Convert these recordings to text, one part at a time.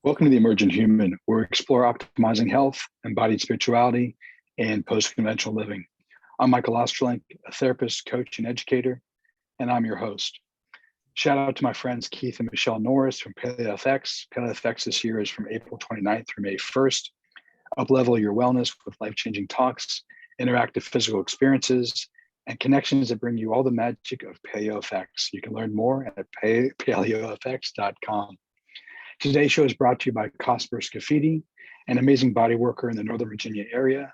Welcome to the Emergent Human, where we explore optimizing health, embodied spirituality, and post-conventional living. I'm Michael Osterlink, a therapist, coach, and educator, and I'm your host. Shout out to my friends Keith and Michelle Norris from PaleoFX. PaleoFX this year is from April 29th through May 1st. Up-level your wellness with life-changing talks, interactive physical experiences, and connections that bring you all the magic of PaleoFX. You can learn more at paleofx.com. Today's show is brought to you by Cosper's Graffiti, an amazing body worker in the Northern Virginia area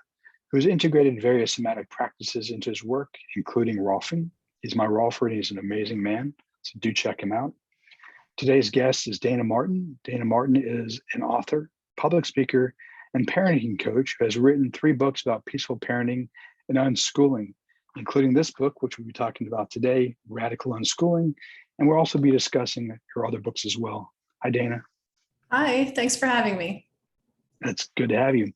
who has integrated various somatic practices into his work, including rolfing. He's my rolfer and he's an amazing man, so do check him out. Today's guest is Dayna Martin. Dayna Martin is an author, public speaker, and parenting coach who has written 3 books about peaceful parenting and unschooling, including this book, which we'll be talking about today, Radical Unschooling, and we'll also be discussing her other books as well. Hi, Dayna. Hi, thanks for having me. It's good to have you.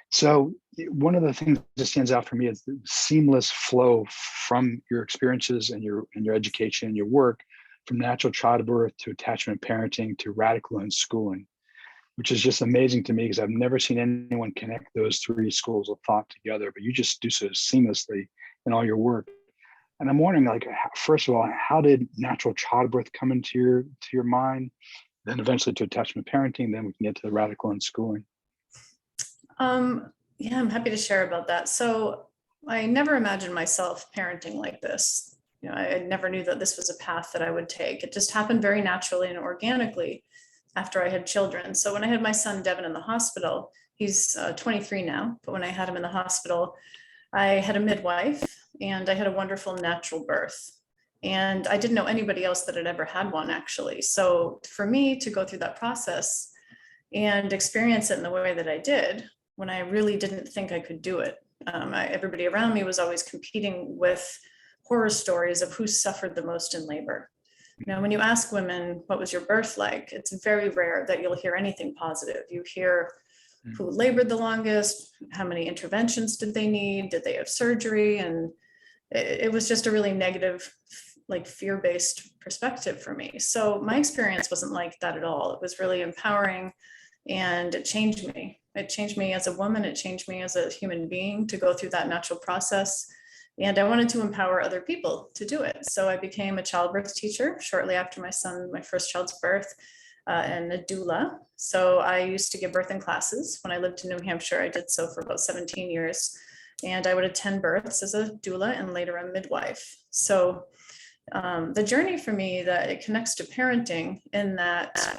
So one of the things that stands out for me is the seamless flow from your experiences and your education and your work, from natural childbirth to attachment parenting to radical unschooling, which is just amazing to me because I've never seen anyone connect those 3 schools of thought together, but you just do so seamlessly in all your work. And I'm wondering, first of all, how did natural childbirth come into your mind? Then eventually to attachment parenting, then we can get to the radical unschooling. Yeah, I'm happy to share about that. So I never imagined myself parenting like this. I never knew that this was a path that I would take. It just happened very naturally and organically after I had children. So when I had my son Devin in the hospital, he's 23 now, but when I had him in the hospital, I had a midwife and I had a wonderful natural birth. And I didn't know anybody else that had ever had one, actually. So for me to go through that process and experience it in the way that I did, when I really didn't think I could do it, everybody around me was always competing with horror stories of who suffered the most in labor. When you ask women, what was your birth like? It's very rare that you'll hear anything positive. You hear who labored the longest, how many interventions did they need, did they have surgery? And it was just a really negative, fear-based perspective for me. So my experience wasn't like that at all. It was really empowering and it changed me. It changed me as a woman. It changed me as a human being to go through that natural process. And I wanted to empower other people to do it. So I became a childbirth teacher shortly after my first child's birth, and a doula. So I used to give birth in classes. When I lived in New Hampshire, I did so for about 17 years. And I would attend births as a doula and later a midwife. So the journey for me, that it connects to parenting in that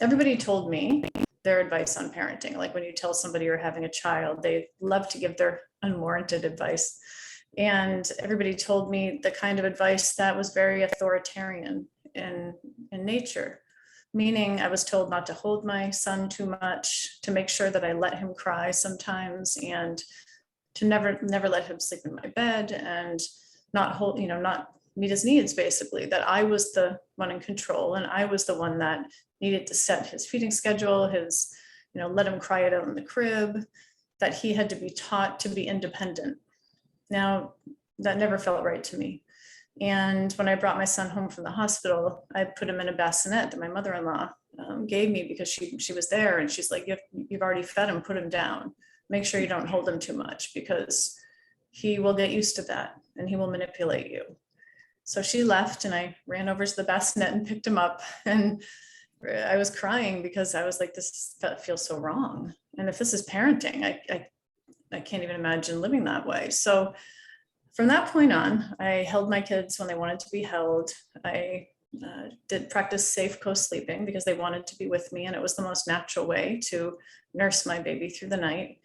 everybody told me their advice on parenting. Like when you tell somebody you're having a child, they love to give their unwarranted advice. And everybody told me the kind of advice that was very authoritarian in nature, meaning I was told not to hold my son too much, to make sure that I let him cry sometimes, and to never let him sleep in my bed, and not meet his needs, basically, that I was the one in control and I was the one that needed to set his feeding schedule, let him cry it out in the crib, that he had to be taught to be independent. Now, that never felt right to me. And when I brought my son home from the hospital, I put him in a bassinet that my mother-in-law gave me because she was there, and she's like, you've already fed him, put him down. Make sure you don't hold him too much because he will get used to that and he will manipulate you. So she left and I ran over to the bassinet and picked him up, and I was crying because I was like, that feels so wrong. And if this is parenting, I can't even imagine living that way. So from that point on, I held my kids when they wanted to be held. I did practice safe co-sleeping because they wanted to be with me, and it was the most natural way to nurse my baby through the night.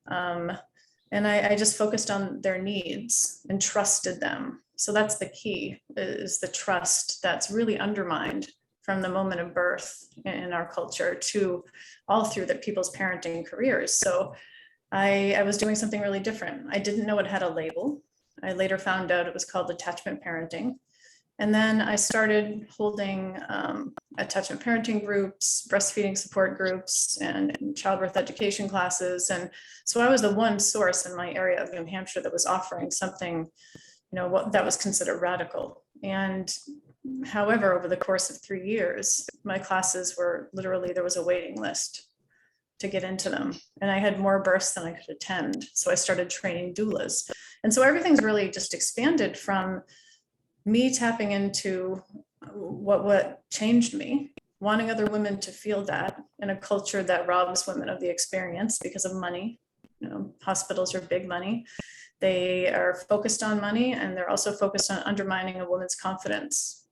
And I just focused on their needs and trusted them. So that's the key, is the trust that's really undermined from the moment of birth in our culture to all through the people's parenting careers. So I was doing something really different. I didn't know it had a label. I later found out it was called attachment parenting. And then I started holding attachment parenting groups, breastfeeding support groups, and childbirth education classes. And so I was the one source in my area of New Hampshire that was offering something, that was considered radical. And However, over the course of 3 years, my classes were literally, there was a waiting list to get into them. And I had more births than I could attend. So I started training doulas. And so everything's really just expanded from me tapping into what changed me, wanting other women to feel that in a culture that robs women of the experience because of money. You know, hospitals are big money. They are focused on money, and they're also focused on undermining a woman's confidence.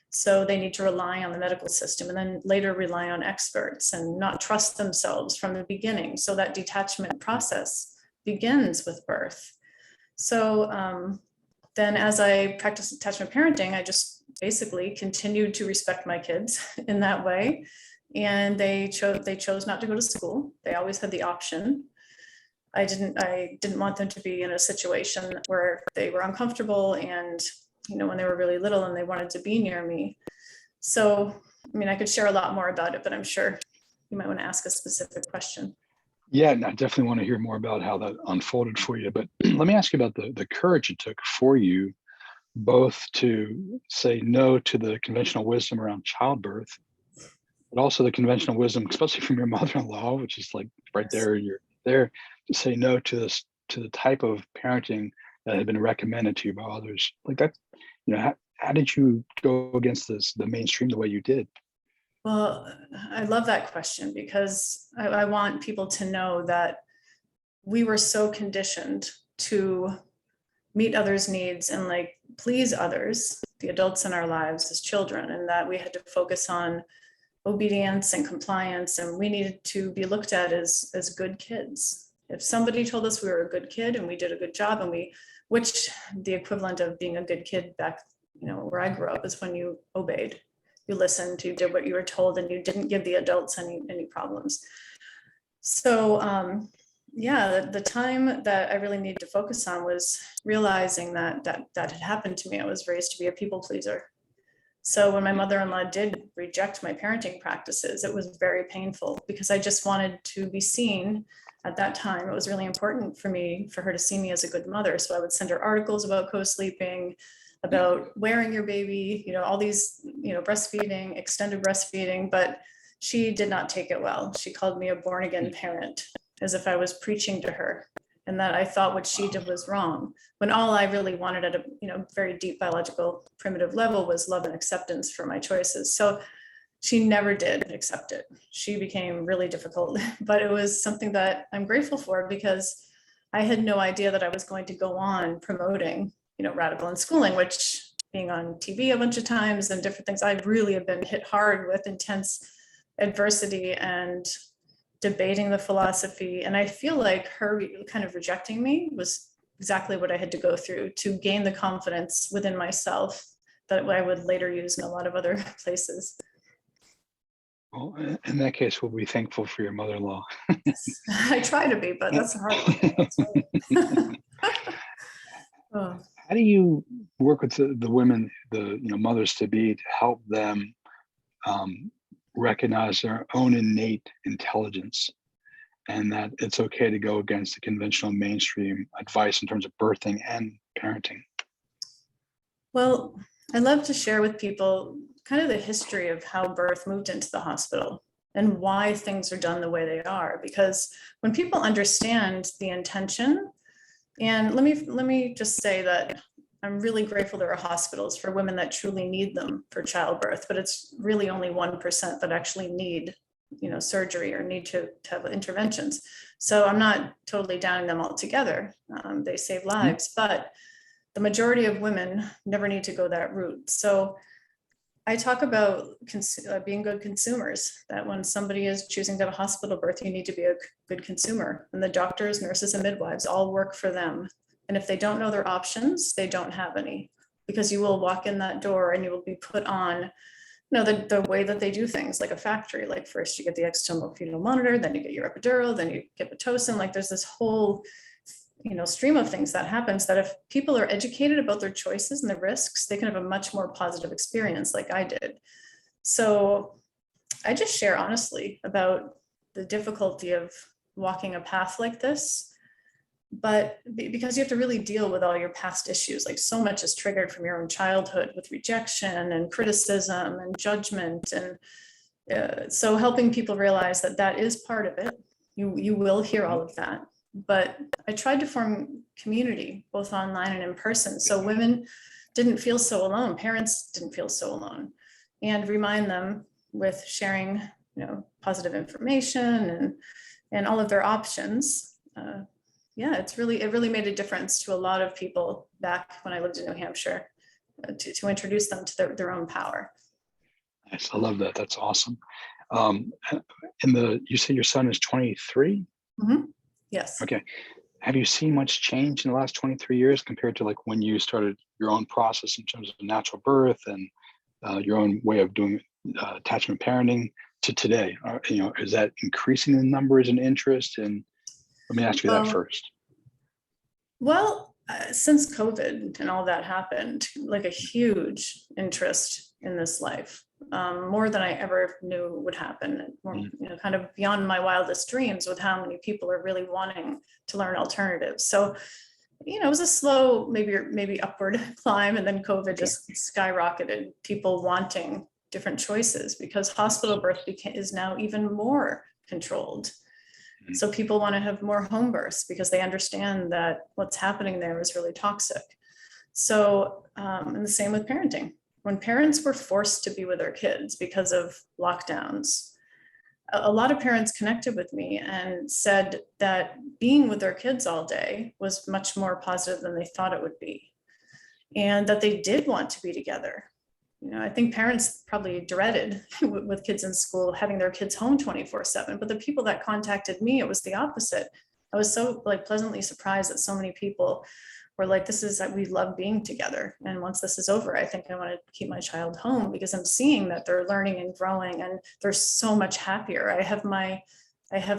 So they need to rely on the medical system and then later rely on experts and not trust themselves from the beginning. So that detachment process begins with birth. So then as I practiced attachment parenting, I just basically continued to respect my kids in that way. And they chose not to go to school. They always had the option. I didn't want them to be in a situation where they were uncomfortable and, you know, when they were really little and they wanted to be near me. So, I mean, I could share a lot more about it, but I'm sure you might want to ask a specific question. Yeah, and I definitely want to hear more about how that unfolded for you. But let me ask you about the courage it took for you both to say no to the conventional wisdom around childbirth, but also the conventional wisdom, especially from your mother-in-law, which is like right there, you're there to say no to this, to the type of parenting that had been recommended to you by others. Like that, you know, how did you go against the mainstream the way you did? Well, I love that question because I want people to know that we were so conditioned to meet others' needs and like please others, the adults in our lives as children, and that we had to focus on obedience and compliance, and we needed to be looked at as good kids. If somebody told us we were a good kid and we did a good job, and which the equivalent of being a good kid back, you know, where I grew up is when you obeyed, you listened, you did what you were told, and you didn't give the adults any problems. So yeah, the time that I really needed to focus on was realizing that had happened to me. I was raised to be a people pleaser. So when my mother-in-law did reject my parenting practices, it was very painful because I just wanted to be seen. At that time, it was really important for me, for her to see me as a good mother. So I would send her articles about co-sleeping, about wearing your baby, you know, all these, you know, breastfeeding, extended breastfeeding, but she did not take it well. She called me a born again parent, as if I was preaching to her and that I thought what she did was wrong, when all I really wanted at a, you know, very deep biological primitive level was love and acceptance for my choices. So she never did accept it. She became really difficult, but it was something that I'm grateful for because I had no idea that I was going to go on promoting, you know, radical unschooling, which being on TV a bunch of times and different things, I really have been hit hard with intense adversity and debating the philosophy. And I feel like her kind of rejecting me was exactly what I had to go through to gain the confidence within myself that I would later use in a lot of other places. Well, in that case, we'll be thankful for your mother-in-law. I try to be, but that's a hard one. Oh. How do you work with the women, the mothers to be, to help them recognize their own innate intelligence, and that it's okay to go against the conventional mainstream advice in terms of birthing and parenting? Well, I love to share with people kind of the history of how birth moved into the hospital and why things are done the way they are. Because when people understand the intention, and let me just say that I'm really grateful there are hospitals for women that truly need them for childbirth, but it's really only 1% that actually need, you know, surgery or need to have interventions. So I'm not totally downing them altogether. They save lives, but the majority of women never need to go that route. So I talk about being good consumers, that when somebody is choosing to have a hospital birth, you need to be a good consumer. And the doctors, nurses, and midwives all work for them. And if they don't know their options, they don't have any, because you will walk in that door and you will be put on, you know, the way that they do things, like a factory. Like first you get the external fetal monitor, then you get your epidural, then you get Pitocin. Like there's this whole, you know, stream of things that happens, that if people are educated about their choices and the risks, they can have a much more positive experience like I did. So I just share honestly about the difficulty of walking a path like this. But because you have to really deal with all your past issues, like so much is triggered from your own childhood with rejection and criticism and judgment. And so helping people realize that that is part of it. You will hear all of that. But I tried to form community, both online and in person. So women didn't feel so alone. Parents didn't feel so alone, and remind them with sharing, positive information and all of their options. Yeah, it really made a difference to a lot of people back when I lived in New Hampshire, to introduce them to their own power. Nice. I love that. That's awesome. You say your son is 23? Mm-hmm. Yes. Okay. Have you seen much change in the last 23 years compared to like when you started your own process in terms of natural birth and your own way of doing attachment parenting to today? Is that increasing in numbers and interest? And let me ask you that first. Well, since COVID and all that happened, like a huge interest in this life, more than I ever knew would happen, kind of beyond my wildest dreams with how many people are really wanting to learn alternatives. So, it was a slow, maybe upward climb, and then COVID just skyrocketed people wanting different choices because hospital birth is now even more controlled. So people want to have more home births because they understand that what's happening there is really toxic. So, and the same with parenting. When parents were forced to be with their kids because of lockdowns, a lot of parents connected with me and said that being with their kids all day was much more positive than they thought it would be, and that they did want to be together. I think parents probably dreaded with kids in school having their kids home 24/7, but the people that contacted me, it was the opposite. I was so pleasantly surprised that so many people were like, we love being together. And once this is over, I think I want to keep my child home because I'm seeing that they're learning and growing and they're so much happier. I have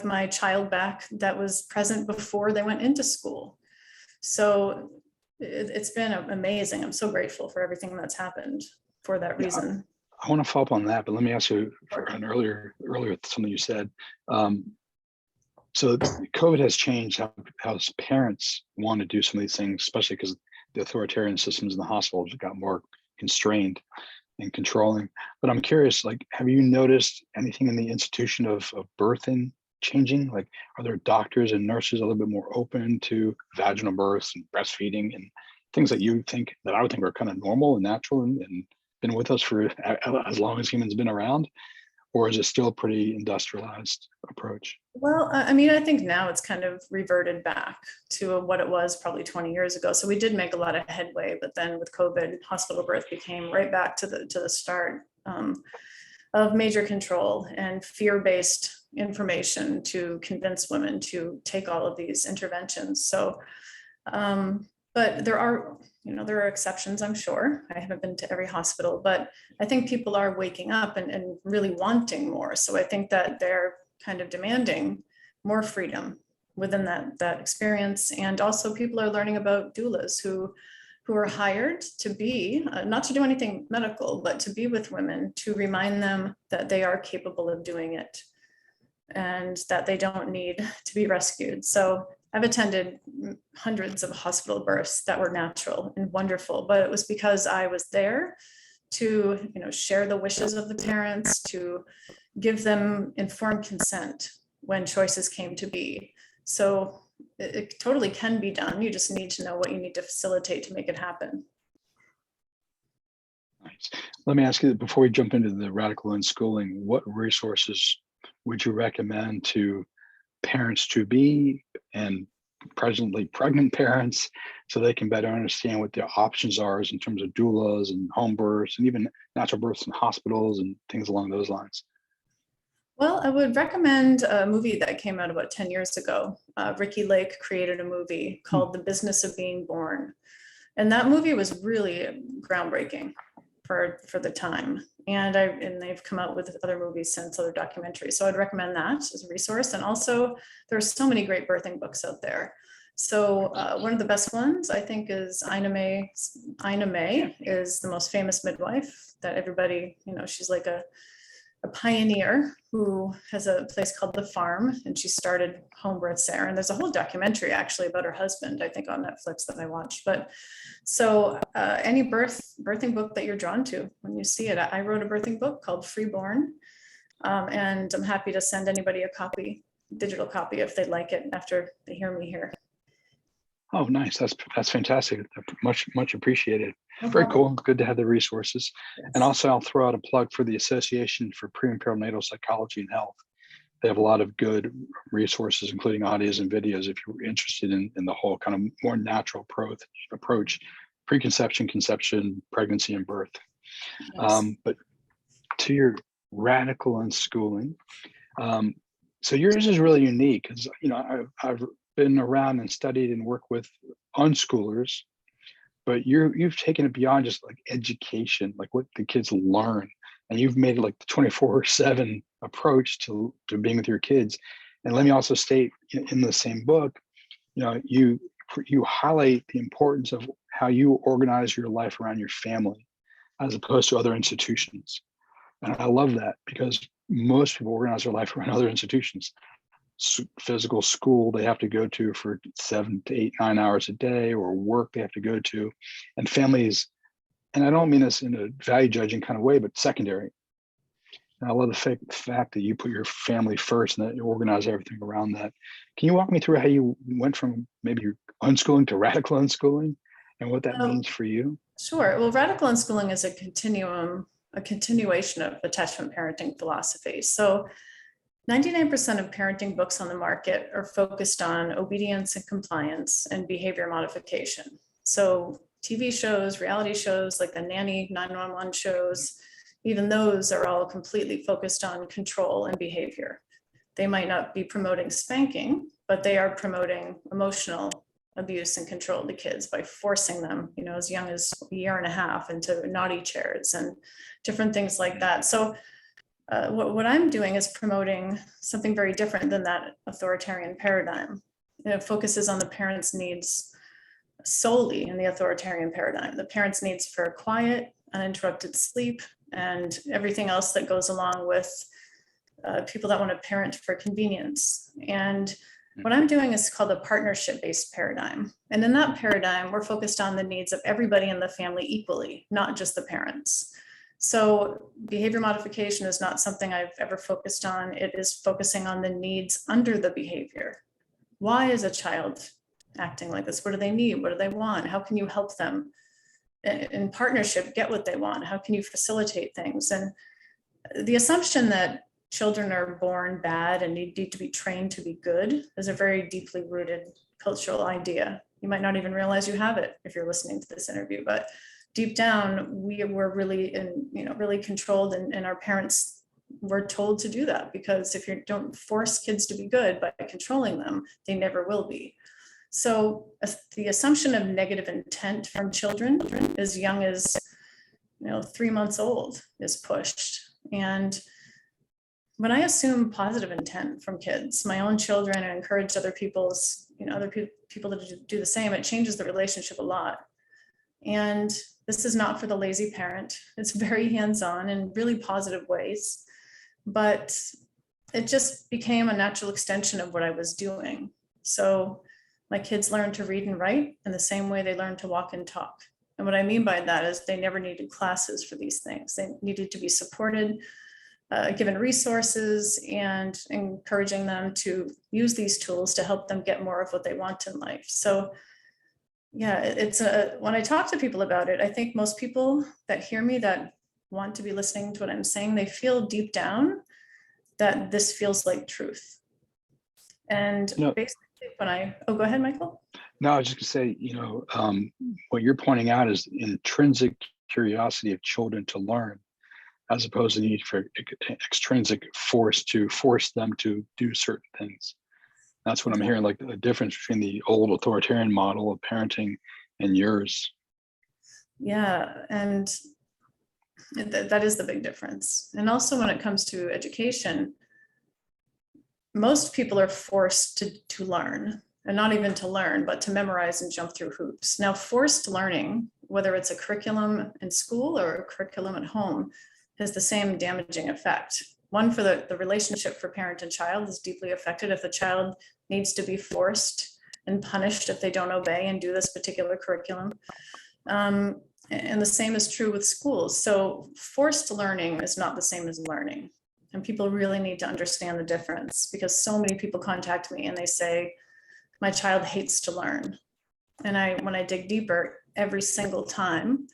my child back that was present before they went into school. So it's been amazing. I'm so grateful for everything that's happened for that reason. I want to follow up on that, but let me ask you for an earlier something you said. So COVID has changed how parents want to do some of these things, especially because the authoritarian systems in the hospitals got more constrained and controlling. But I'm curious, have you noticed anything in the institution of birthing changing? Like, are there doctors and nurses a little bit more open to vaginal births and breastfeeding and things that I would think are kind of normal and natural and been with us for as long as humans have been around? Or is it still a pretty industrialized approach? Well, I think now it's kind of reverted back to what it was probably 20 years ago. So we did make a lot of headway, but then with COVID, hospital birth became right back to the start of major control and fear-based information to convince women to take all of these interventions. So, but there are exceptions, I'm sure. I haven't been to every hospital, but I think people are waking up and really wanting more. So I think that they're kind of demanding more freedom within that experience. And also people are learning about doulas who are hired to be, not to do anything medical, but to be with women, to remind them that they are capable of doing it and that they don't need to be rescued. So I've attended hundreds of hospital births that were natural and wonderful, but it was because I was there to, share the wishes of the parents, to give them informed consent when choices came to be. So it totally can be done. You just need to know what you need to facilitate to make it happen. Nice. Let me ask you, before we jump into the radical unschooling, what resources would you recommend to parents to be and presently pregnant parents so they can better understand what their options are in terms of doulas and home births and even natural births in hospitals and things along those lines? Well, I would recommend a movie that came out about 10 years ago. Ricky Lake created a movie called The Business of Being Born. And that movie was really groundbreaking for the time. And they've come out with other movies since, other documentaries. So I'd recommend that as a resource. And also there's so many great birthing books out there. So one of the best ones I think is Ina May is the most famous midwife that everybody, she's like a pioneer who has a place called The Farm, and she started home births there. And there's a whole documentary actually about her husband, I think on Netflix, that I watched. But so any birthing book that you're drawn to when you see it, I wrote a birthing book called Freeborn, and I'm happy to send anybody a copy, digital copy, if they'd like it after they hear me here. Oh, nice. That's fantastic. Much appreciated. No Very problem. cool. Good to have the resources. Yes. And also, I'll throw out a plug for the Association for Pre and Perinatal Psychology and Health. They have a lot of good resources, including audios and videos, if you're interested in the whole kind of more natural approach, preconception, conception, pregnancy, and birth. Yes. But to your radical unschooling, so yours is really unique because I've been around and studied and worked with unschoolers, but you've taken it beyond just like education, like what the kids learn, and you've made it like the 24/7 approach to being with your kids. And let me also state in the same book, you highlight the importance of how you organize your life around your family as opposed to other institutions. And I love that because most people organize their life around other institutions. Physical school they have to go to for 7 to 8, 9 hours a day, or work they have to go to, and families. And I don't mean this in a value judging kind of way, but secondary. And I love the fact that you put your family first and that you organize everything around that. Can you walk me through how you went from maybe unschooling to radical unschooling and what that means for you? Sure. Well, radical unschooling is a continuation of attachment parenting philosophy. So 99% of parenting books on the market are focused on obedience and compliance and behavior modification. So TV shows, reality shows like the Nanny 911 shows, even those are all completely focused on control and behavior. They might not be promoting spanking, but they are promoting emotional abuse and control to kids by forcing them, as young as a year and a half into naughty chairs and different things like that. So what I'm doing is promoting something very different than that authoritarian paradigm. It focuses on the parents' needs solely in the authoritarian paradigm, the parents' needs for quiet, uninterrupted sleep, and everything else that goes along with people that want to parent for convenience. And what I'm doing is called a partnership-based paradigm. And in that paradigm, we're focused on the needs of everybody in the family equally, not just the parents. So behavior modification is not something I've ever focused on. It is focusing on the needs under the behavior. Why is a child acting like this? What do they need? What do they want? How can you help them in partnership get what they want? How can you facilitate things? And the assumption that children are born bad and need to be trained to be good is a very deeply rooted cultural idea. You might not even realize you have it if you're listening to this interview, but deep down, we were really really controlled, and our parents were told to do that, because if you don't force kids to be good by controlling them, they never will be. So the assumption of negative intent from children as young as 3 months old is pushed. And when I assume positive intent from kids, my own children, and encourage other people's, other people to do the same, it changes the relationship a lot. And this is not for the lazy parent. It's very hands-on in really positive ways, but it just became a natural extension of what I was doing. So my kids learned to read and write in the same way they learned to walk and talk. And what I mean by that is they never needed classes for these things. They needed to be supported, given resources, and encouraging them to use these tools to help them get more of what they want in life. So yeah, when I talk to people about it, I think most people that hear me that want to be listening to what I'm saying, they feel deep down that this feels like truth. And basically go ahead, Michael. No, I was just gonna say, what you're pointing out is intrinsic curiosity of children to learn, as opposed to the need for extrinsic force to force them to do certain things. That's what I'm hearing, like the difference between the old authoritarian model of parenting and yours. Yeah, and that is the big difference. And also when it comes to education, most people are forced to learn, and not even to learn, but to memorize and jump through hoops. Now, forced learning, whether it's a curriculum in school or a curriculum at home, has the same damaging effect. One, for the relationship for parent and child is deeply affected if the child needs to be forced and punished if they don't obey and do this particular curriculum. And the same is true with schools. So forced learning is not the same as learning. And people really need to understand the difference, because so many people contact me and they say, my child hates to learn. And when I dig deeper, every single time,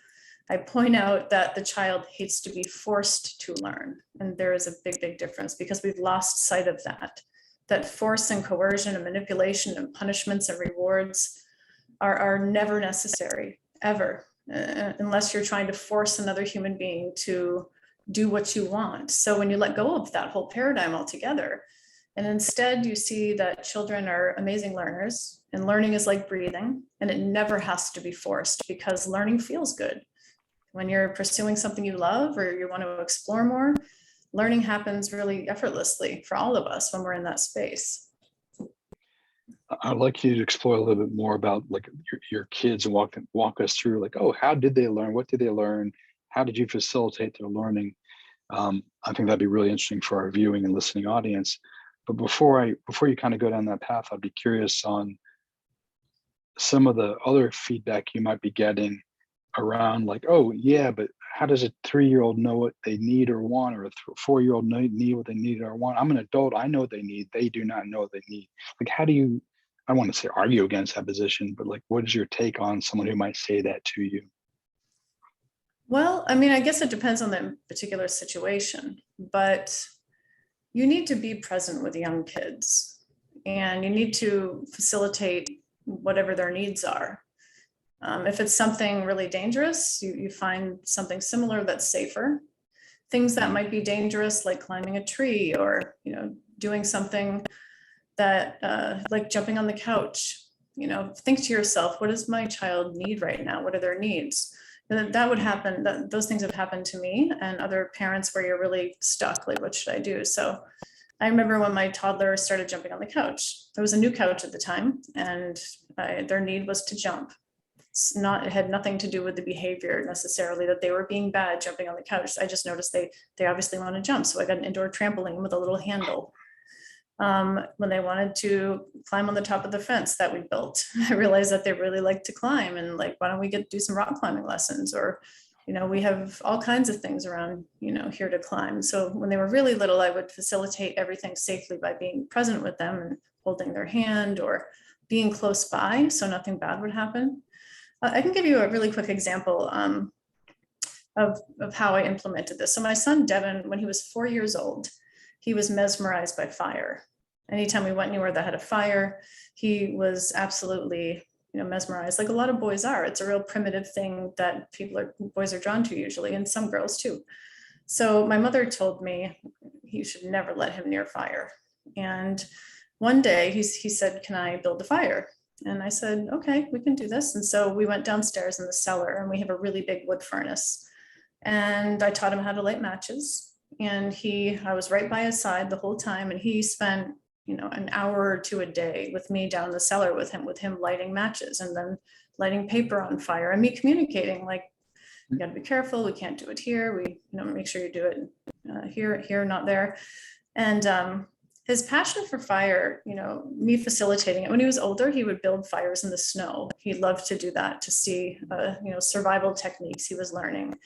I point out that the child hates to be forced to learn. And there is a big, big difference, because we've lost sight of that force and coercion and manipulation and punishments and rewards are never necessary, ever, unless you're trying to force another human being to do what you want. So when you let go of that whole paradigm altogether, and instead you see that children are amazing learners, and learning is like breathing, and it never has to be forced, because learning feels good. When you're pursuing something you love or you want to explore more, learning happens really effortlessly for all of us when we're in that space. I'd like you to explore a little bit more about like your kids, and walk us through like, oh, how did they learn? What did they learn? How did you facilitate their learning? I think that'd be really interesting for our viewing and listening audience. But before you kind of go down that path, I'd be curious on some of the other feedback you might be getting around like, oh yeah, but how does a 3-year-old know what they need or want, or a 4-year-old need what they need or want? I'm an adult, I know what they need. They do not know what they need. Like, how do you, I don't want to say argue against that position, but like, what is your take on someone who might say that to you? Well, I mean, I guess it depends on the particular situation, but you need to be present with young kids, and you need to facilitate whatever their needs are. If it's something really dangerous, you find something similar that's safer. Things that might be dangerous, like climbing a tree, or doing something that like jumping on the couch. Think to yourself, what does my child need right now? What are their needs? And that would happen. Those things have happened to me and other parents, where you're really stuck. Like, what should I do? So I remember when my toddler started jumping on the couch. There was a new couch at the time, and their need was to jump. It had nothing to do with the behavior necessarily, that they were being bad jumping on the couch. I just noticed they obviously want to jump. So I got an indoor trampoline with a little handle. When they wanted to climb on the top of the fence that we built, I realized that they really like to climb, and like, why don't we do some rock climbing lessons? Or, we have all kinds of things around, here to climb. So when they were really little, I would facilitate everything safely by being present with them and holding their hand or being close by, so nothing bad would happen. I can give you a really quick example of how I implemented this. So my son, Devin, when he was 4 years old, he was mesmerized by fire. Anytime we went anywhere that had a fire, he was absolutely, mesmerized, like a lot of boys are. It's a real primitive thing that boys are drawn to usually, and some girls too. So my mother told me you should never let him near fire. And one day he said, can I build a fire? And I said, okay, we can do this. And so we went downstairs in the cellar, and we have a really big wood furnace. And I taught him how to light matches. And I was right by his side the whole time. And he spent, an hour or two a day with me down the cellar with him lighting matches, and then lighting paper on fire, and me communicating like, you gotta be careful. We can't do it here. We, make sure you do it here, not there. And his passion for fire, me facilitating it. When he was older, he would build fires in the snow. He loved to do that, to see, survival techniques he was learning.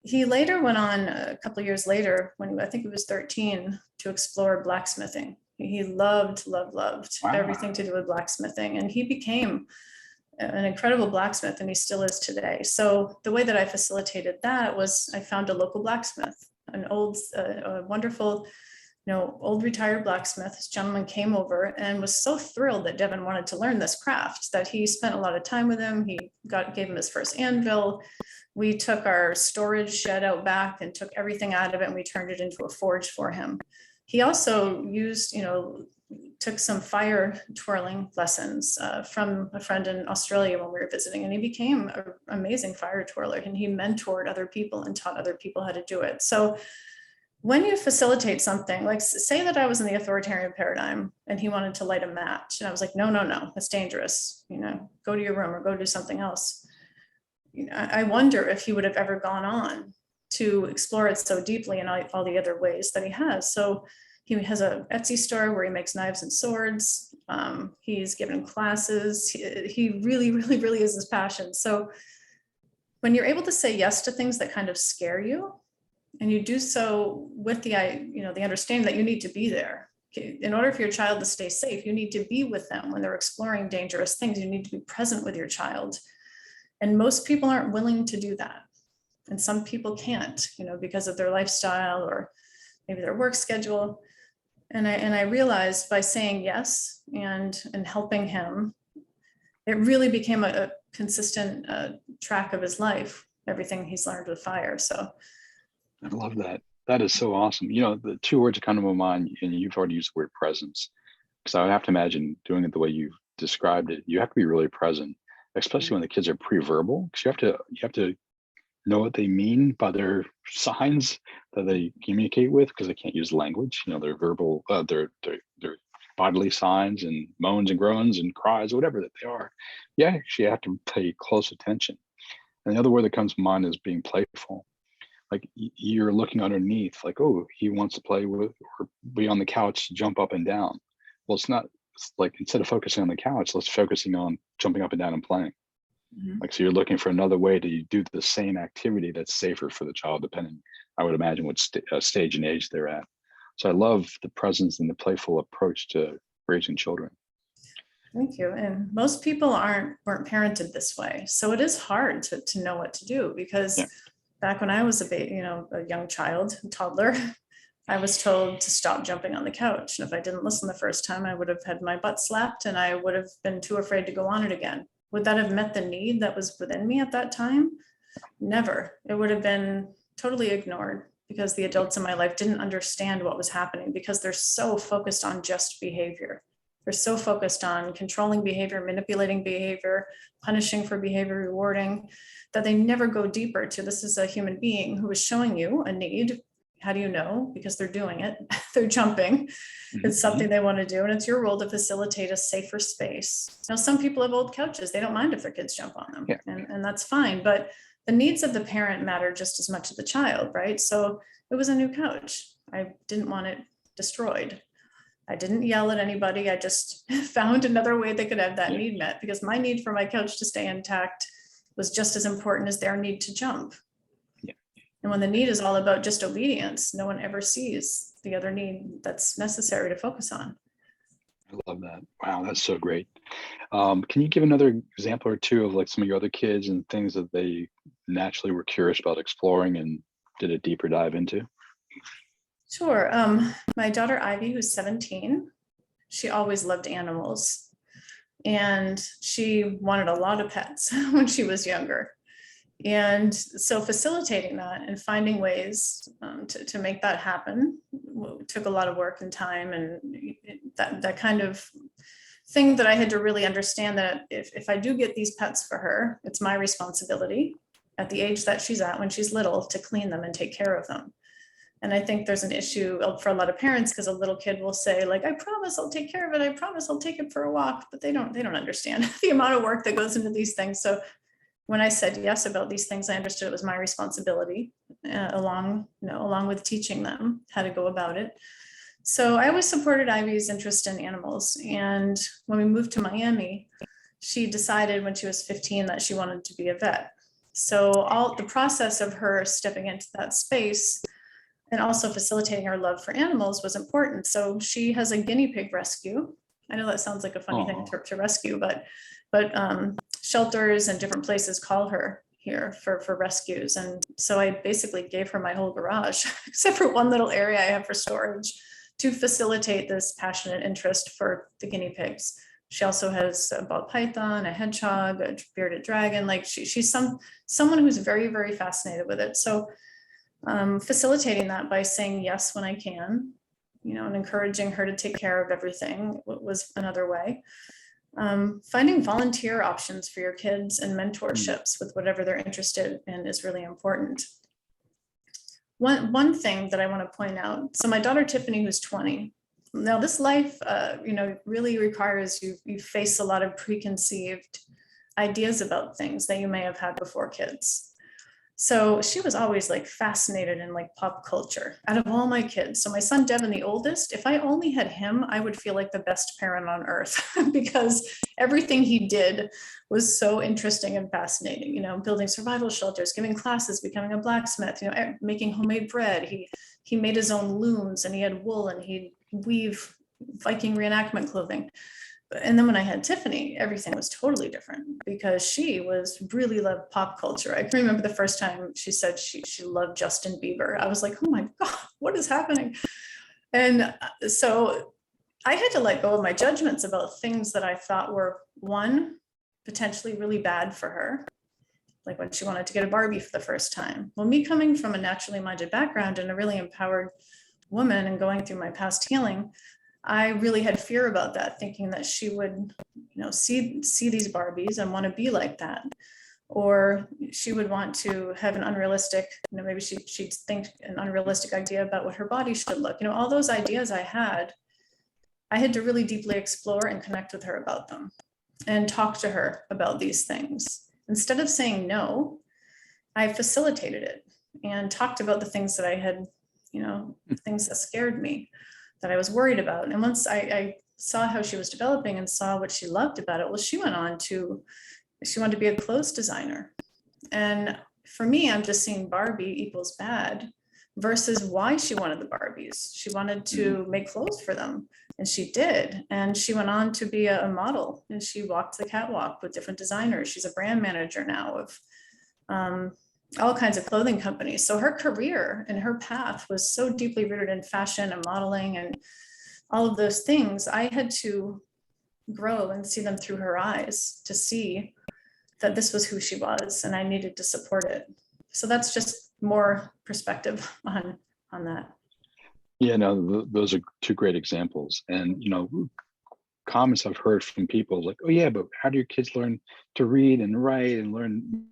He later went on, a couple of years later, when I think he was 13, to explore blacksmithing. He loved everything to do with blacksmithing. And he became an incredible blacksmith, and he still is today. So the way that I facilitated that was I found a local blacksmith, an old, wonderful, old retired blacksmith. This gentleman came over and was so thrilled that Devin wanted to learn this craft that he spent a lot of time with him. He gave him his first anvil. We took our storage shed out back and took everything out of it, and we turned it into a forge for him. He also took some fire twirling lessons from a friend in Australia when we were visiting, and he became an amazing fire twirler, and he mentored other people and taught other people how to do it. So when you facilitate something, like say that I was in the authoritarian paradigm and he wanted to light a match, and I was like, no, that's dangerous. Go to your room or go do something else. I wonder if he would have ever gone on to explore it so deeply in all the other ways that he has. So he has a Etsy store where he makes knives and swords. He's given classes. He really, really, really is his passion. So when you're able to say yes to things that kind of scare you, and you do so with the understanding that you need to be there. In order for your child to stay safe, you need to be with them when they're exploring dangerous things. You need to be present with your child. And most people aren't willing to do that. And some people can't, because of their lifestyle or maybe their work schedule. And I realized by saying yes and helping him, it really became a consistent track of his life, everything he's learned with fire. So I love that. That is so awesome. The two words that come to my mind, and you've already used the word presence, because I would have to imagine doing it the way you've described it. You have to be really present, especially when the kids are pre-verbal, because you have to know what they mean by their signs that they communicate with, because they can't use language. Their verbal, their bodily signs and moans and groans and cries, whatever that they are. You actually have to pay close attention. And the other word that comes to mind is being playful. Like you're looking underneath, like, oh, he wants to play with or be on the couch, jump up and down. Well, it's like, instead of focusing on the couch, let's focusing on jumping up and down and playing. Mm-hmm. Like, so you're looking for another way to do the same activity that's safer for the child, depending, I would imagine, what stage and age they're at. So I love the presence and the playful approach to raising children. Thank you. And most people weren't parented this way. So it is hard to know what to do, because back when I was a young child, a toddler, I was told to stop jumping on the couch. And if I didn't listen the first time, I would have had my butt slapped and I would have been too afraid to go on it again. Would that have met the need that was within me at that time? Never. It would have been totally ignored, because the adults in my life didn't understand what was happening, because they're so focused on just behavior. They're so focused on controlling behavior, manipulating behavior, punishing for behavior, rewarding, that they never go deeper to, this is a human being who is showing you a need. How do you know? Because they're doing it. They're jumping. It's something they want to do. And it's your role to facilitate a safer space. Now, some people have old couches. They don't mind if their kids jump on them. And that's fine. But the needs of the parent matter just as much as the child, right? So it was a new couch. I didn't want it destroyed. I didn't yell at anybody. I just found another way they could have that need met, because my need for my couch to stay intact was just as important as their need to jump. And when the need is all about just obedience, no one ever sees the other need that's necessary to focus on. I love that. Wow, that's so great. Can you give another example or two of like some of your other kids and things that they naturally were curious about exploring and did a deeper dive into? Sure. My daughter Ivy, who's 17, she always loved animals. And she wanted a lot of pets when she was younger. And so facilitating that and finding ways to make that happen took a lot of work and time, and that kind of thing that I had to really understand that if I do get these pets for her, it's my responsibility at the age that she's at when she's little to clean them and take care of them. And I think there's an issue for a lot of parents, because a little kid will say, like, I promise I'll take care of it. I promise I'll take it for a walk, but they don't understand the amount of work that goes into these things. So when I said yes about these things, I understood it was my responsibility, along with teaching them how to go about it. So I always supported Ivy's interest in animals. And when we moved to Miami, she decided when she was 15 that she wanted to be a vet. So all the process of her stepping into that space and also facilitating her love for animals was important. So she has a guinea pig rescue. I know that sounds like a funny thing to rescue, but shelters and different places call her here for rescues. And so I basically gave her my whole garage, except for one little area I have for storage, to facilitate this passionate interest for the guinea pigs. She also has a ball python, a hedgehog, a bearded dragon. Like she's someone who's very, very fascinated with it. So facilitating that by saying yes when I can, and encouraging her to take care of everything was another way. Finding volunteer options for your kids and mentorships with whatever they're interested in is really important. One thing that I want to point out, so my daughter Tiffany, who's 20, now this life, really requires you face a lot of preconceived ideas about things that you may have had before kids. So she was always like fascinated in like pop culture out of all my kids. So my son Devin, the oldest, if I only had him, I would feel like the best parent on earth because everything he did was so interesting and fascinating, you know, building survival shelters, giving classes, becoming a blacksmith, you know, making homemade bread. He made his own looms and he had wool and he'd weave Viking reenactment clothing. And then when I had Tiffany, everything was totally different because she was really loved pop culture. I can remember the first time she said she loved Justin Bieber. I was like, oh my God, what is happening? And so I had to let go of my judgments about things that I thought were, one, potentially really bad for her. Like when she wanted to get a Barbie for the first time. Well, me coming from a naturally minded background and a really empowered woman and going through my past healing, I really had fear about that, thinking that she would, you know, see these Barbies and want to be like that. Or she would want to have an unrealistic, you know, maybe she'd think an unrealistic idea about what her body should look. You know, all those ideas I had to really deeply explore and connect with her about them and talk to her about these things. Instead of saying no, I facilitated it and talked about the things that I had, you know, things that scared me, that I was worried about. And once I saw how she was developing and saw what she loved about it, well, she wanted to be a clothes designer. And for me, I'm just seeing Barbie equals bad versus why she wanted the Barbies. She wanted to make clothes for them. And she did. And she went on to be a model and she walked the catwalk with different designers. She's a brand manager now of all kinds of clothing companies. So her career and her path was so deeply rooted in fashion and modeling and all of those things. I had to grow and see them through her eyes to see that this was who she was and I needed to support it. So that's just more perspective on that. Yeah, no, those are two great examples. And, you know, comments I've heard from people like, oh yeah, but how do your kids learn to read and write and learn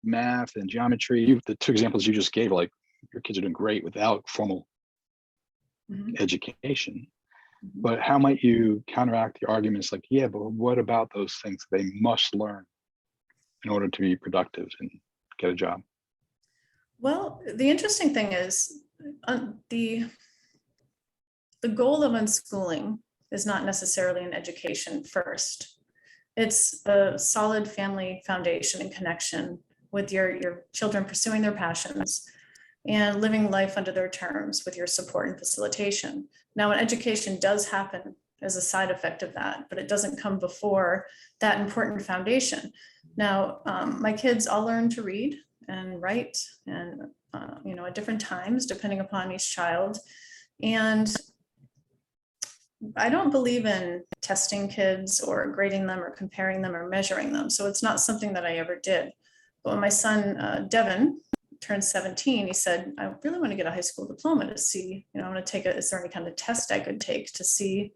math and geometry? The two examples you just gave, like your kids are doing great without formal education. But how might you counteract the arguments like, yeah, but what about those things they must learn in order to be productive and get a job? Well, the interesting thing is the goal of unschooling is not necessarily an education first. It's a solid family foundation and connection with your children pursuing their passions and living life under their terms with your support and facilitation. Now, an education does happen as a side effect of that, but it doesn't come before that important foundation. Now, my kids all learn to read and write and, you know, at different times, depending upon each child. And I don't believe in testing kids or grading them or comparing them or measuring them. So it's not something that I ever did. But when my son, Devin, turned 17, he said, I really want to get a high school diploma to see, you know, I want to take is there any kind of test I could take to see,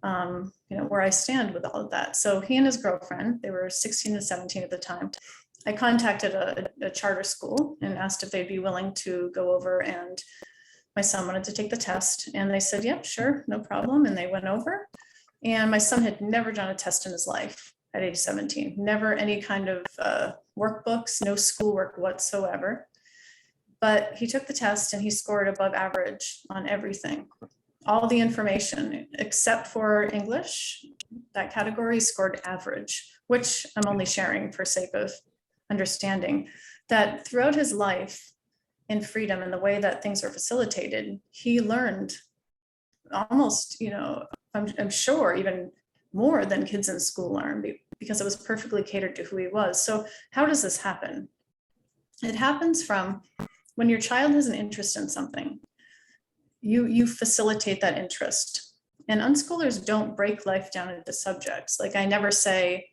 you know, where I stand with all of that. So he and his girlfriend, they were 16 and 17 at the time. I contacted a charter school and asked if they'd be willing to go over, and my son wanted to take the test. And they said, yep, sure, no problem. And they went over. And my son had never done a test in his life at age 17, never any kind of workbooks, no schoolwork whatsoever. But he took the test and he scored above average on everything. All the information except for English, that category scored average, which I'm only sharing for sake of understanding that throughout his life in freedom and the way that things are facilitated, he learned almost, you know, I'm sure even more than kids in school learn because it was perfectly catered to who he was. So how does this happen? It happens from when your child has an interest in something, you facilitate that interest. And unschoolers don't break life down into subjects. Like I never say,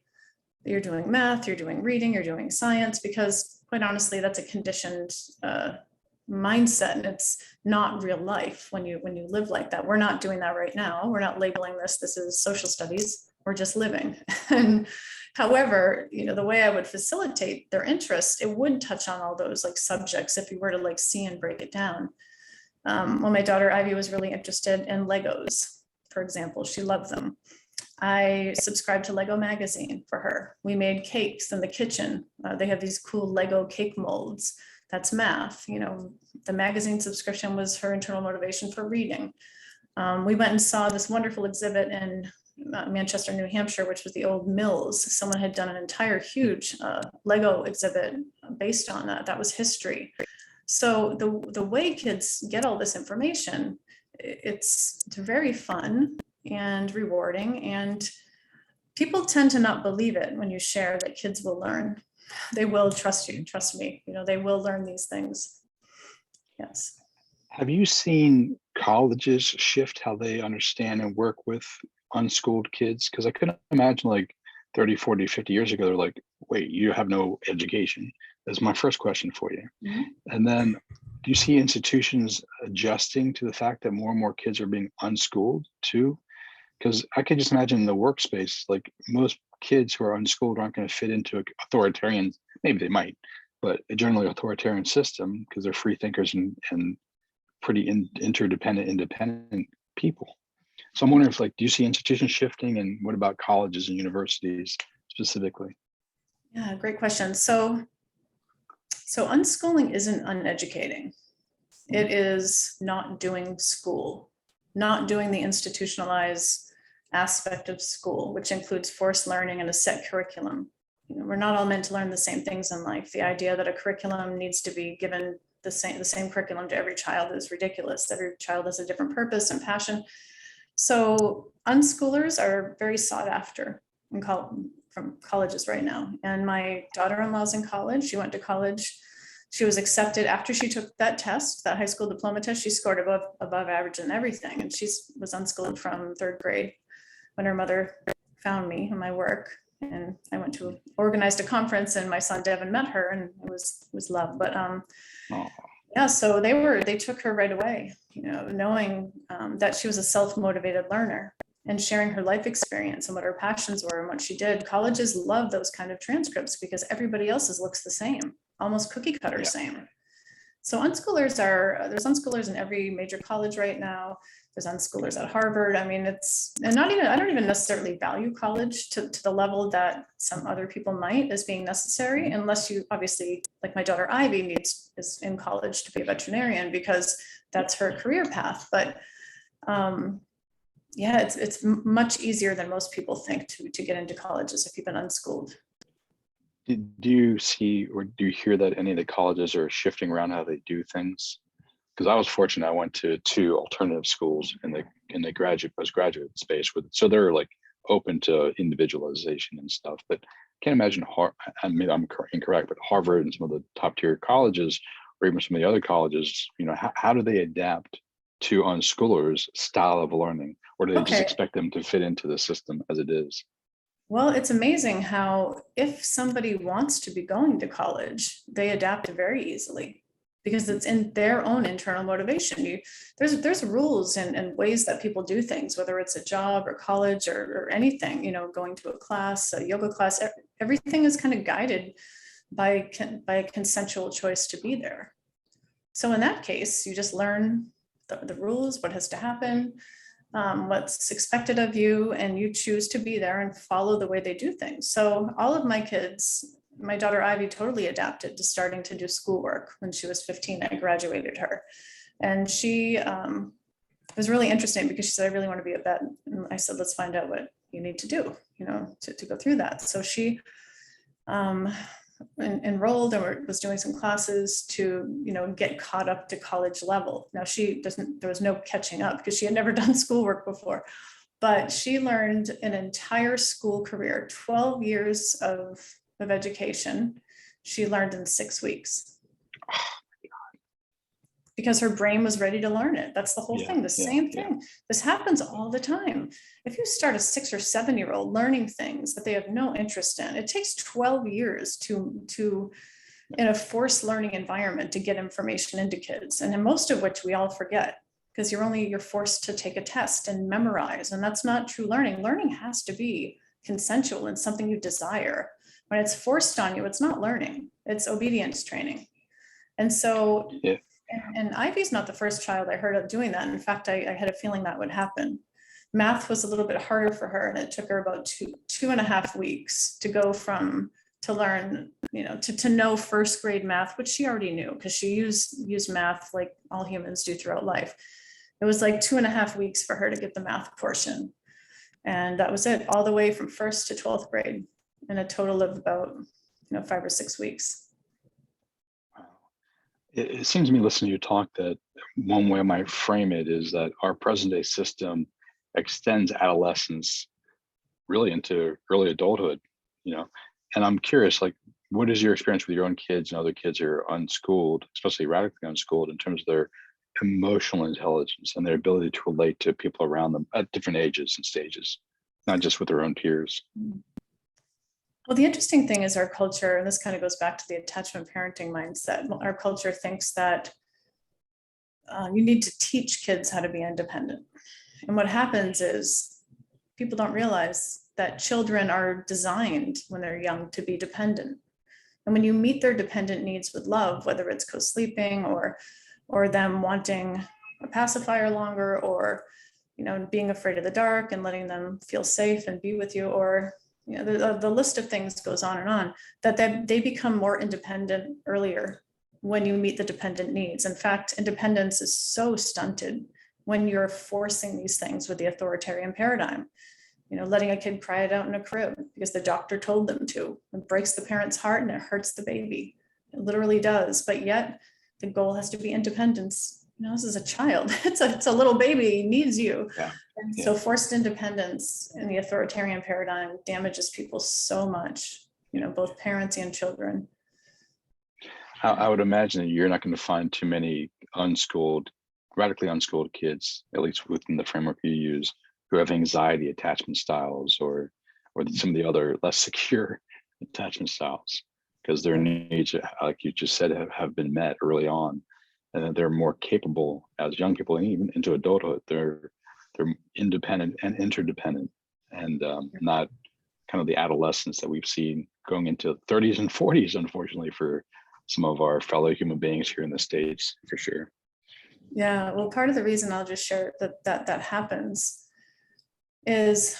you're doing math, you're doing reading, you're doing science, because quite honestly, that's a conditioned mindset and it's not real life when you live like that. We're not doing that right now. We're not labeling this is social studies. We're just living. And however, you know, the way I would facilitate their interest, it would touch on all those like subjects if you were to like see and break it down. When my daughter Ivy was really interested in Legos, for example. She loved them. I subscribed to Lego magazine for her. We made cakes in the kitchen. They have these cool Lego cake molds. That's math. The magazine subscription was her internal motivation for reading. We went and saw this wonderful exhibit in Manchester, New Hampshire, which was the old mills. Someone had done an entire huge Lego exhibit based on that. That was history. So the way kids get all this information, it's very fun and rewarding, and people tend to not believe it when you share that kids will learn. They will trust you, trust me, they will learn these things. Yes. Have you seen colleges shift how they understand and work with unschooled kids? Because I couldn't imagine like 30, 40, 50 years ago, they're like, wait, you have no education. That's my first question for you. Mm-hmm. And then do you see institutions adjusting to the fact that more and more kids are being unschooled too? Because I could just imagine in the workspace, like most kids who are unschooled aren't going to fit into an authoritarian, maybe they might, but a generally authoritarian system because they're free thinkers and pretty interdependent, independent people. So I'm wondering if, like, do you see institutions shifting, and what about colleges and universities specifically? Yeah, great question. So unschooling isn't uneducating. It is not doing school, not doing the institutionalized aspect of school, which includes forced learning and a set curriculum. We're not all meant to learn the same things in life. The idea that a curriculum needs to be given the same curriculum to every child is ridiculous. Every child has a different purpose and passion. So unschoolers are very sought after from colleges right now. And my daughter-in-law's in college. She went to college. She was accepted after she took that test, that high school diploma test. She scored above average in everything. And she was unschooled from third grade when her mother found me in my work. And I went to organized a conference, and my son Devin met her, and it was love. But yeah, so they took her right away, knowing that she was a self-motivated learner and sharing her life experience and what her passions were and what she did. Colleges love those kind of transcripts because everybody else's looks the same, almost cookie cutter same. So there's unschoolers in every major college right now. There's unschoolers at Harvard. I mean, I don't even necessarily value college to the level that some other people might as being necessary, unless you obviously, like my daughter Ivy is in college to be a veterinarian because that's her career path. But yeah, it's much easier than most people think to get into colleges if you've been unschooled. Do you see or do you hear that any of the colleges are shifting around how they do things? Because I was fortunate, I went to 2 alternative schools in the postgraduate space so they're like open to individualization and stuff. But I can't imagine, maybe I'm incorrect, but Harvard and some of the top tier colleges, or even some of the other colleges, how do they adapt to unschoolers' style of learning, or do they just expect them to fit into the system as it is? Well, it's amazing how if somebody wants to be going to college, they adapt very easily because it's in their own internal motivation. There's rules and ways that people do things, whether it's a job or college or anything, going to a class, a yoga class, everything is kind of guided by a consensual choice to be there. So in that case, you just learn the rules, what has to happen, what's expected of you, and you choose to be there and follow the way they do things. So all of my kids, my daughter Ivy totally adapted to starting to do schoolwork when she was 15. I graduated her, and she was really interesting because she said, I really want to be a vet. And I said, let's find out what you need to do, to go through that. So she enrolled and was doing some classes to, get caught up to college level. Now there was no catching up because she had never done schoolwork before, but she learned an entire school career, 12 years of education. She learned in 6 weeks. Because her brain was ready to learn it. That's the whole thing, the same thing. This happens all the time. If you start a 6 or 7-year-old learning things that they have no interest in, it takes 12 years to in a forced learning environment to get information into kids. And in most of which we all forget because you're forced to take a test and memorize. And that's not true learning. Learning has to be consensual and something you desire. When it's forced on you, it's not learning, it's obedience training. And so, and Ivy's not the first child I heard of doing that. In fact, I had a feeling that would happen. math was a little bit harder for her, and it took her about 2.5 weeks to go from to learn, to know first grade math, which she already knew because she used math like all humans do throughout life. It was like 2.5 weeks for her to get the math portion. And that was it, all the way from first to 12th grade in a total of about 5 or 6 weeks. It seems to me, listening to you talk, that one way I might frame it is that our present day system extends adolescence really into early adulthood, and I'm curious, like, what is your experience with your own kids and other kids who are unschooled, especially radically unschooled, in terms of their emotional intelligence and their ability to relate to people around them at different ages and stages, not just with their own peers? Well, the interesting thing is our culture, and this kind of goes back to the attachment parenting mindset. Our culture thinks that you need to teach kids how to be independent. And what happens is people don't realize that children are designed when they're young to be dependent. And when you meet their dependent needs with love, whether it's co-sleeping or them wanting a pacifier longer, or being afraid of the dark and letting them feel safe and be with you, or the list of things goes on and on, that they become more independent earlier when you meet the dependent needs. In fact, independence is so stunted when you're forcing these things with the authoritarian paradigm. Letting a kid cry it out in a crib because the doctor told them to. It breaks the parent's heart and it hurts the baby. It literally does. But yet the goal has to be independence. This is a child. It's a little baby, he needs you. Yeah. And so forced independence in the authoritarian paradigm damages people so much, both parents and children. I would imagine that you're not going to find too many radically unschooled kids, at least within the framework you use, who have anxiety attachment styles or some of the other less secure attachment styles, because their needs, like you just said, have been met early on, and they're more capable as young people, and even into adulthood. They're independent and interdependent, and not kind of the adolescence that we've seen going into 30s and 40s, unfortunately, for some of our fellow human beings here in the States, for sure. Yeah, well, part of the reason I'll just share that happens is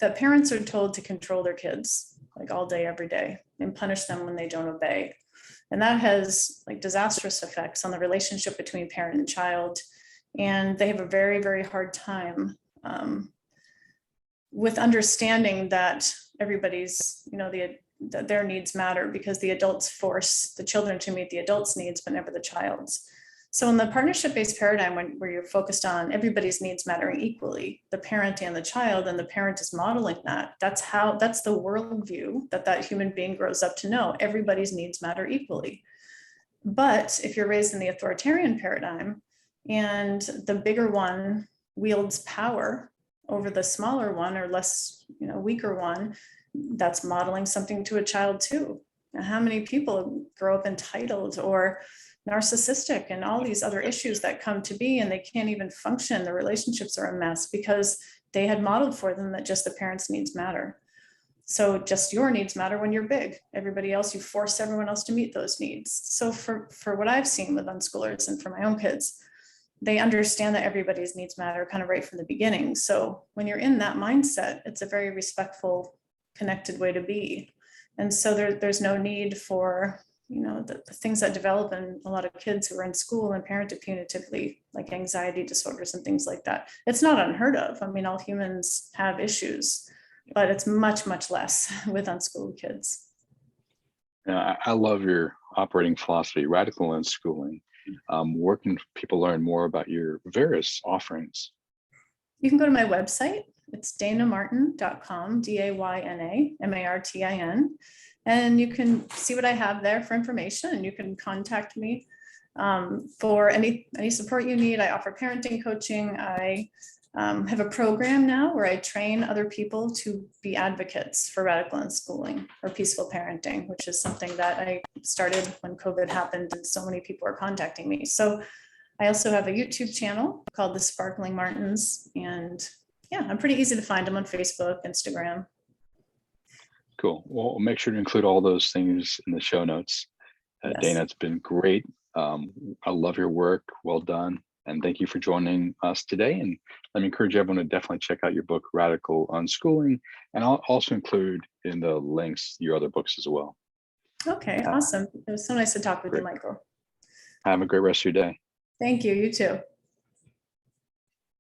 that parents are told to control their kids like all day, every day, and punish them when they don't obey. And that has like disastrous effects on the relationship between parent and child. And they have a very, very hard time with understanding that everybody's, that their needs matter, because the adults force the children to meet the adults' needs, but never the child's. So in the partnership-based paradigm, where you're focused on everybody's needs mattering equally, the parent and the child, and the parent is modeling that, that's the worldview that human being grows up to know. Everybody's needs matter equally. But if you're raised in the authoritarian paradigm, and the bigger one wields power over the smaller one, or less, weaker one, that's modeling something to a child too. Now, how many people grow up entitled or narcissistic and all these other issues that come to be, and they can't even function? The relationships are a mess because they had modeled for them that just the parents' needs matter. So just your needs matter when you're big. Everybody else, you force everyone else to meet those needs. So for what I've seen with unschoolers and for my own kids, they understand that everybody's needs matter kind of right from the beginning. So when you're in that mindset, it's a very respectful, connected way to be. And so there's no need for, the things that develop in a lot of kids who are in school and parented punitively, like anxiety disorders and things like that. It's not unheard of. I mean, all humans have issues, but it's much, much less with unschooled kids. Yeah, I love your operating philosophy, radical unschooling. Where can people learn more about your various offerings? You can go to my website. It's daynamartin.com, DaynaMartin. And you can see what I have there for information, and you can contact me for any support you need. I offer parenting coaching. I have a program now where I train other people to be advocates for radical unschooling or peaceful parenting, which is something that I started when COVID happened and so many people are contacting me. So I also have a YouTube channel called The Sparkling Martins, and yeah, I'm pretty easy to find. I'm on Facebook, Instagram. Cool. Well, we'll make sure to include all those things in the show notes. Yes. Dayna, it's been great. I love your work. Well done. And thank you for joining us today. And let me encourage everyone to definitely check out your book, Radical Unschooling. And I'll also include in the links your other books as well. Okay, awesome. It was so nice to talk with you, Great. Michael. Have a great rest of your day. Thank you. You too.